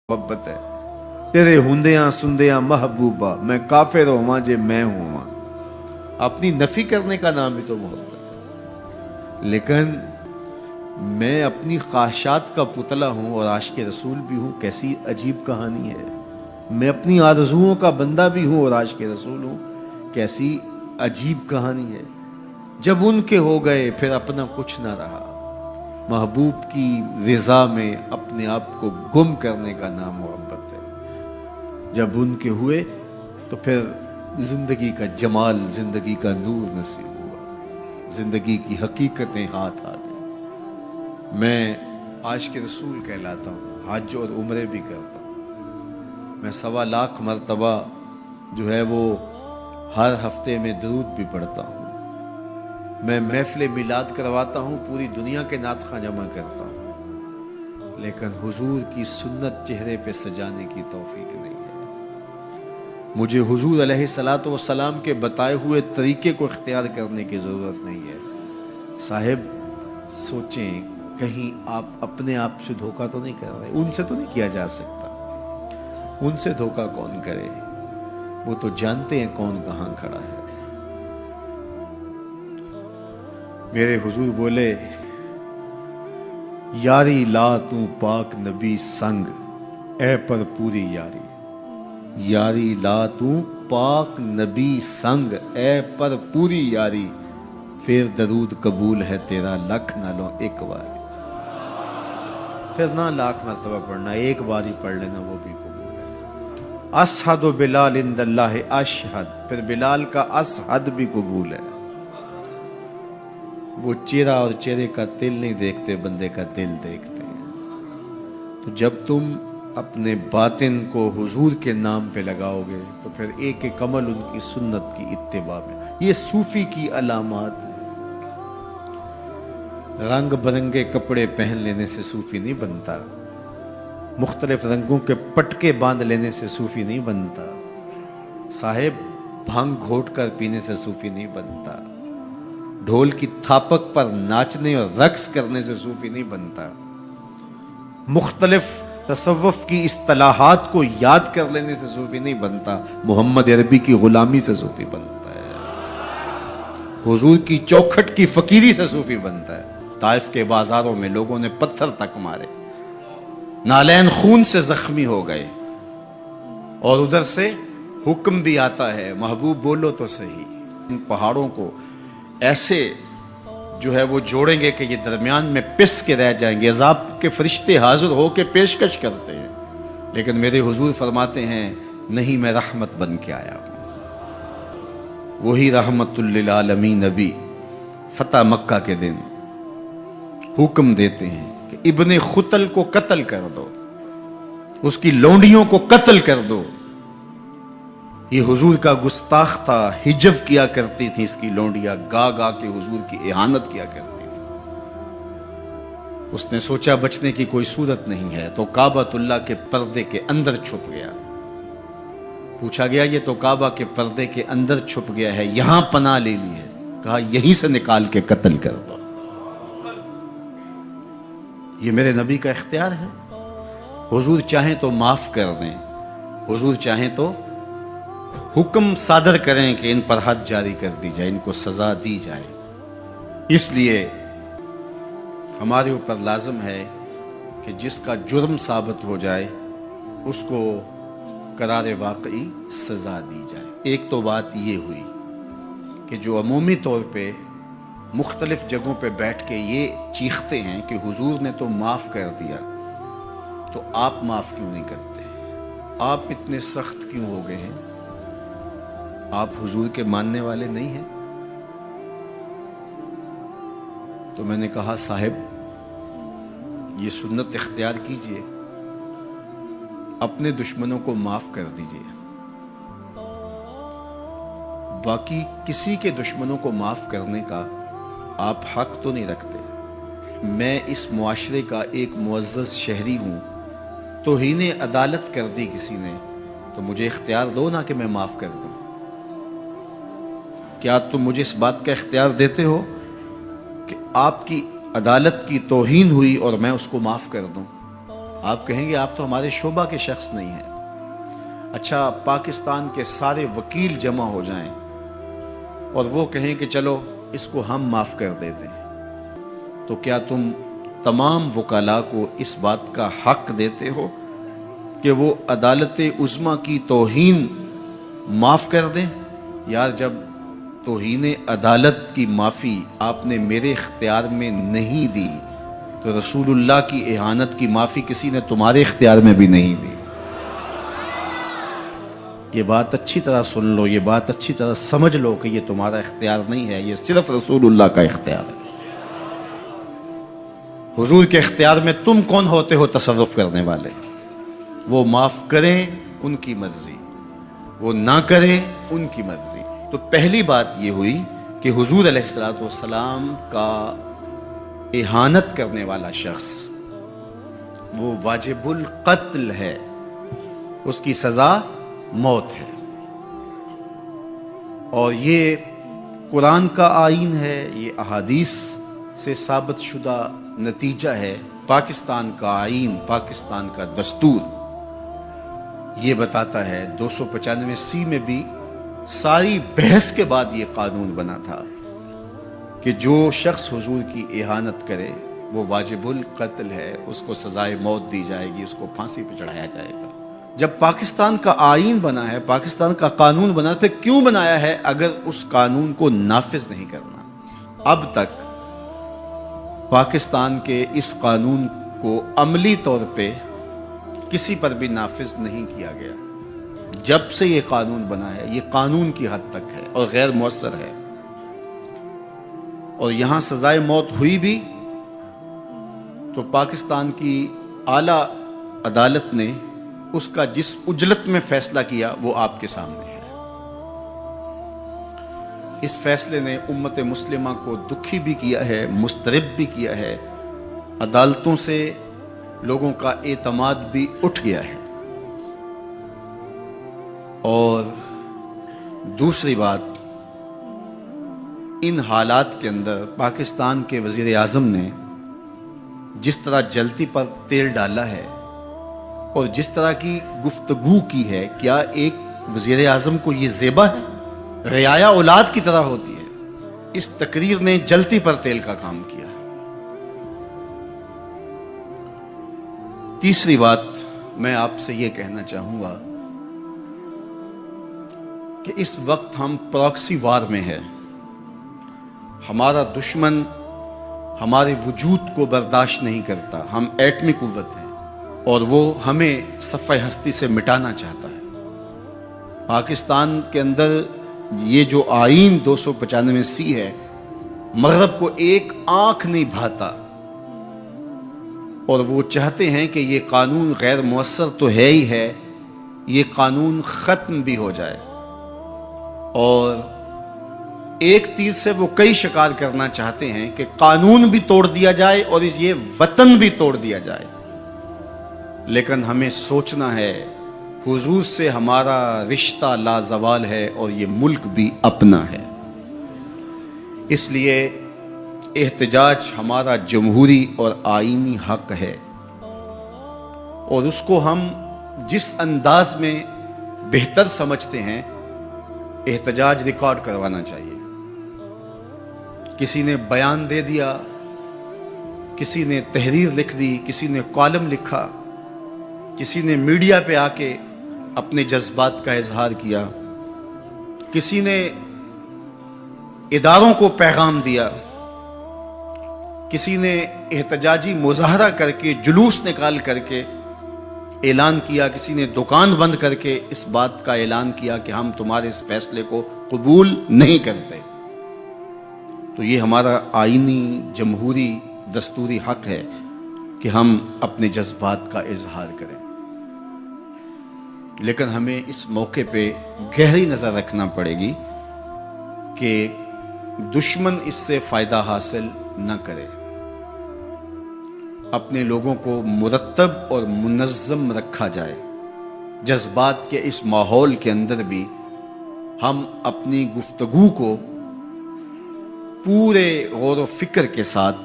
محبت ہے تیرے ہوندیاں سندیاں محبوبہ میں کافر ہواں جے میں ہواں. اپنی نفی کرنے کا نام بھی تو محبت ہے. لیکن میں اپنی خواہشات کا پتلا ہوں اور عاشق رسول بھی ہوں. کیسی عجیب کہانی ہے. میں اپنی آرزوؤں کا بندہ بھی ہوں اور عاشق رسول ہوں. کیسی عجیب کہانی ہے. جب ان کے ہو گئے پھر اپنا کچھ نہ رہا. محبوب کی رضا میں اپنے آپ کو گم کرنے کا نام محبت ہے. جب ان کے ہوئے تو پھر زندگی کا جمال، زندگی کا نور نصیب ہوا. زندگی کی حقیقتیں ہاتھ آ گئی. میں عاشق رسول کہلاتا ہوں. حج اور عمرے بھی کرتا ہوں. میں 1.25 مرتبہ جو ہے وہ ہر ہفتے میں درود بھی پڑھتا ہوں. میں محفل میلاد کرواتا ہوں. پوری دنیا کے نعت خواں جمع کرتا ہوں. لیکن حضور کی سنت چہرے پہ سجانے کی توفیق نہیں ہے. مجھے حضور علیہ الصلوۃ والسلام کے بتائے ہوئے طریقے کو اختیار کرنے کی ضرورت نہیں ہے. صاحب سوچیں کہیں آپ اپنے آپ سے دھوکہ تو نہیں کر رہے. ان سے تو نہیں کیا جا سکتا. ان سے دھوکہ کون کرے. وہ تو جانتے ہیں کون کہاں کھڑا ہے. میرے حضور بولے یاری لا تو پاک نبی سنگ اے پر پوری یاری. یاری لا تو پاک نبی سنگ اے پر پوری یاری. پھر درود قبول ہے تیرا لکھ نہ لو ایک بار. پھر نہ 1,00,000 مرتبہ پڑھنا، ایک بار ہی پڑھ لینا وہ بھی قبول ہے. اشہد بلال عند اللہ اشہد. پھر بلال کا اشہد بھی قبول ہے. وہ چہرہ اور چہرے کا دل نہیں دیکھتے، بندے کا دل دیکھتے ہیں. تو جب تم اپنے باطن کو حضور کے نام پہ لگاؤ گے تو پھر ایک ایک عمل ان کی سنت کی اتباع میں. یہ صوفی کی علامات ہیں. رنگ برنگے کپڑے پہن لینے سے صوفی نہیں بنتا. مختلف رنگوں کے پٹکے باندھ لینے سے صوفی نہیں بنتا. صاحب بھنگ گھوٹ کر پینے سے صوفی نہیں بنتا. ڈھول کی تھاپک پر ناچنے اور رقص کرنے سے صوفی نہیں بنتا. مختلف تصوف کی اصطلاحات کو یاد کر لینے سے صوفی نہیں بنتا. محمد عربی کی غلامی سے صوفی بنتا ہے. حضور کی چوکھٹ کی فقیری سے صوفی بنتا ہے. طائف کے بازاروں میں لوگوں نے پتھر تک مارے، نالین خون سے زخمی ہو گئے، اور ادھر سے حکم بھی آتا ہے محبوب بولو تو صحیح. ان پہاڑوں کو ایسے جو ہے وہ جوڑیں گے کہ یہ درمیان میں پس کے رہ جائیں گے. عذاب کے فرشتے حاضر ہو کے پیشکش کرتے ہیں، لیکن میرے حضور فرماتے ہیں نہیں، میں رحمت بن کے آیا ہوں. وہی رحمت للعالمین نبی فتح مکہ کے دن حکم دیتے ہیں کہ ابن خطل کو قتل کر دو، اس کی لونڈیوں کو قتل کر دو. یہ حضور کا گستاخ تھا. ہجب کیا کرتی تھی اس کی لونڈیاں، گا گا کے حضور کی اہانت کیا کرتی تھی. اس نے سوچا بچنے کی کوئی صورت نہیں ہے تو کعبۃ اللہ کے پردے کے اندر چھپ گیا. پوچھا گیا یہ تو کعبہ کے پردے کے اندر چھپ گیا ہے، یہاں پناہ لے لی ہے. کہا یہیں سے نکال کے قتل کر دو. یہ میرے نبی کا اختیار ہے. حضور چاہیں تو معاف کر دیں، حضور چاہیں تو حکم صادر کریں کہ ان پر حد جاری کر دی جائے، ان کو سزا دی جائے. اس لیے ہمارے اوپر لازم ہے کہ جس کا جرم ثابت ہو جائے اس کو قرار واقعی سزا دی جائے. ایک تو بات یہ ہوئی کہ جو عمومی طور پہ مختلف جگہوں پہ بیٹھ کے یہ چیختے ہیں کہ حضور نے تو معاف کر دیا، تو آپ معاف کیوں نہیں کرتے؟ آپ اتنے سخت کیوں ہو گئے ہیں؟ آپ حضور کے ماننے والے نہیں ہیں؟ تو میں نے کہا صاحب یہ سنت اختیار کیجئے، اپنے دشمنوں کو معاف کر دیجئے، باقی کسی کے دشمنوں کو معاف کرنے کا آپ حق تو نہیں رکھتے. میں اس معاشرے کا ایک معزز شہری ہوں. توہین عدالت کر دی کسی نے تو مجھے اختیار دو نا کہ میں معاف کر دوں. کیا تم مجھے اس بات کا اختیار دیتے ہو کہ آپ کی عدالت کی توہین ہوئی اور میں اس کو معاف کر دوں؟ آپ کہیں گے آپ تو ہمارے شعبہ کے شخص نہیں ہیں. اچھا پاکستان کے سارے وکیل جمع ہو جائیں اور وہ کہیں کہ چلو اس کو ہم معاف کر دیتے ہیں، تو کیا تم تمام وکلاء کو اس بات کا حق دیتے ہو کہ وہ عدالت عظمیٰ کی توہین معاف کر دیں؟ یار جب توہین عدالت کی معافی آپ نے میرے اختیار میں نہیں دی تو رسول اللہ کی اہانت کی معافی کسی نے تمہارے اختیار میں بھی نہیں دی. یہ بات اچھی طرح سن لو، یہ بات اچھی طرح سمجھ لو کہ یہ تمہارا اختیار نہیں ہے، یہ صرف رسول اللہ کا اختیار ہے. حضور کے اختیار میں تم کون ہوتے ہو تصرف کرنے والے؟ وہ معاف کریں ان کی مرضی، وہ نہ کریں ان کی مرضی. تو پہلی بات یہ ہوئی کہ حضور علیہ السلام کا اہانت کرنے والا شخص وہ واجب القتل ہے، اس کی سزا موت ہے. اور یہ قرآن کا آئین ہے، یہ احادیث سے ثابت شدہ نتیجہ ہے. پاکستان کا آئین، پاکستان کا دستور یہ بتاتا ہے، 295 میں بھی ساری بحث کے بعد یہ قانون بنا تھا کہ جو شخص حضور کی اہانت کرے وہ واجب القتل ہے، اس کو سزائے موت دی جائے گی، اس کو پھانسی پہ چڑھایا جائے گا. جب پاکستان کا آئین بنا ہے، پاکستان کا قانون بنا ہے، پھر کیوں بنایا ہے اگر اس قانون کو نافذ نہیں کرنا؟ اب تک پاکستان کے اس قانون کو عملی طور پہ کسی پر بھی نافذ نہیں کیا گیا. جب سے یہ قانون بنا ہے یہ قانون کی حد تک ہے اور غیر مؤثر ہے. اور یہاں سزائے موت ہوئی بھی تو پاکستان کی اعلیٰ عدالت نے اس کا جس اجلت میں فیصلہ کیا وہ آپ کے سامنے ہے. اس فیصلے نے امت مسلمہ کو دکھی بھی کیا ہے، مضطرب بھی کیا ہے، عدالتوں سے لوگوں کا اعتماد بھی اٹھ گیا ہے. اور دوسری بات، ان حالات کے اندر پاکستان کے وزیر اعظم نے جس طرح جلتی پر تیل ڈالا ہے اور جس طرح کی گفتگو کی ہے، کیا ایک وزیر اعظم کو یہ زیبا ہے؟ رعایا اولاد کی طرح ہوتی ہے. اس تقریر نے جلتی پر تیل کا کام کیا. تیسری بات میں آپ سے یہ کہنا چاہوں گا کہ اس وقت ہم پراکسی وار میں ہیں. ہمارا دشمن ہمارے وجود کو برداشت نہیں کرتا. ہم ایٹمی قوت ہیں اور وہ ہمیں صفحہ ہستی سے مٹانا چاہتا ہے. پاکستان کے اندر یہ جو آئین 295 ہے، مغرب کو ایک آنکھ نہیں بھاتا اور وہ چاہتے ہیں کہ یہ قانون غیر مؤثر تو ہے ہی ہے، یہ قانون ختم بھی ہو جائے. اور ایک تیر سے وہ کئی شکار کرنا چاہتے ہیں کہ قانون بھی توڑ دیا جائے اور یہ وطن بھی توڑ دیا جائے. لیکن ہمیں سوچنا ہے حضور سے ہمارا رشتہ لازوال ہے اور یہ ملک بھی اپنا ہے. اس لیے احتجاج ہمارا جمہوری اور آئینی حق ہے اور اس کو ہم جس انداز میں بہتر سمجھتے ہیں احتجاج ریکارڈ کروانا چاہیے. کسی نے بیان دے دیا، کسی نے تحریر لکھ دی، کسی نے کالم لکھا، کسی نے میڈیا پہ آ کے اپنے جذبات کا اظہار کیا، کسی نے اداروں کو پیغام دیا، کسی نے احتجاجی مظاہرہ کر کے جلوس نکال کر کے اعلان کیا، کسی نے دکان بند کر کے اس بات کا اعلان کیا کہ ہم تمہارے اس فیصلے کو قبول نہیں کرتے. تو یہ ہمارا آئینی جمہوری دستوری حق ہے کہ ہم اپنے جذبات کا اظہار کریں. لیکن ہمیں اس موقع پہ گہری نظر رکھنا پڑے گی کہ دشمن اس سے فائدہ حاصل نہ کرے. اپنے لوگوں کو مرتب اور منظم رکھا جائے. جذبات کے اس ماحول کے اندر بھی ہم اپنی گفتگو کو پورے غور و فکر کے ساتھ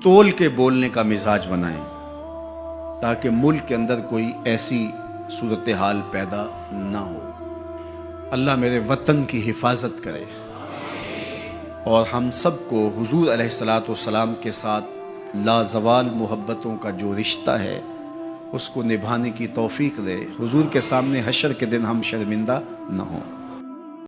تول کے بولنے کا مزاج بنائیں. تاکہ ملک کے اندر کوئی ایسی صورتحال پیدا نہ ہو۔ اللہ میرے وطن کی حفاظت کرے اور ہم سب کو حضور علیہ الصلاۃ والسلام کے ساتھ لازوال محبتوں کا جو رشتہ ہے اس کو نبھانے کی توفیق دے، حضور کے سامنے حشر کے دن ہم شرمندہ نہ ہوں۔